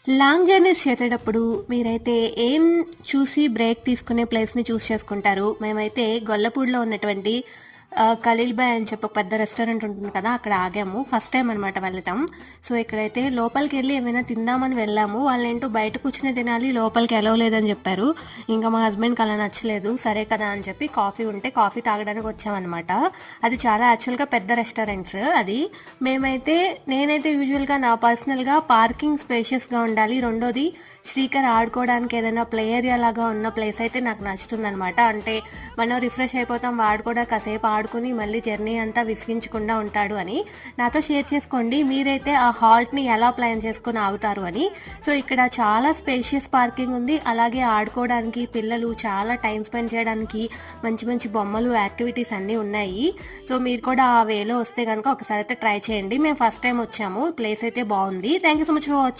Long journeys చేసేటప్పుడు మీరైతే ఏం చూసి బ్రేక్ తీసుకునే ప్లేస్‌ని చూస్ చేసుకుంటారు? మేమైతే గొల్లపూడిలో ఉన్నటువంటి ఖలీల్ బాయ్ అని చెప్పి ఒక పెద్ద రెస్టారెంట్ ఉంటుంది కదా! అక్కడ ఆగాము. ఫస్ట్ టైమ్ అనమాట వెళ్ళటం. సో, ఇక్కడైతే లోపలికెళ్ళి ఏమైనా తిందామని వెళ్ళాము. వాళ్ళేంటో బయట కూర్చొనే తినాలి, లోపలికి అలౌ లేదని చెప్పారు. ఇంకా మా హస్బెండ్‌కి అలా నచ్చలేదు. సరే కదా అని చెప్పి కాఫీ ఉంటే కాఫీ తాగడానికి వచ్చామనమాట. అది చాలా యాక్చువల్‌గా పెద్ద రెస్టారెంట్స్ అది. నేనైతే యూజువల్‌గా నా పర్సనల్‌గా పార్కింగ్ స్పేషియస్‌గా ఉండాలి. రెండోది శ్రీకర్ ఆడుకోవడానికి ఏదైనా ప్లే ఏరియా లాగా ఉన్న ప్లేస్ అయితే నాకు నచ్చుతుందనమాట. అంటే మనం రిఫ్రెష్ అయిపోతాం, వాడు కూడా కాసేపు ఆడుకుని మళ్ళీ జర్నీ అంతా విసిగించకుండా ఉంటాడు అని. నాతో షేర్ చేసుకోండి మీరైతే ఆ హాల్ట్‌ని ఎలా ప్లాన్ చేసుకొని ఆగుతారు అని. సో, ఇక్కడ చాలా స్పేషియస్ పార్కింగ్ ఉంది. అలాగే ఆడుకోవడానికి పిల్లలు చాలా టైం స్పెండ్ చేయడానికి మంచి మంచి బొమ్మలు, యాక్టివిటీస్ అన్నీ ఉన్నాయి. సో, మీరు కూడా ఆ వేలో వస్తే గనుక ఒకసారి అయితే ట్రై చేయండి. మేము ఫస్ట్ టైమ్ వచ్చాము. ప్లేస్ అయితే బాగుంది. Thank you so much for watching.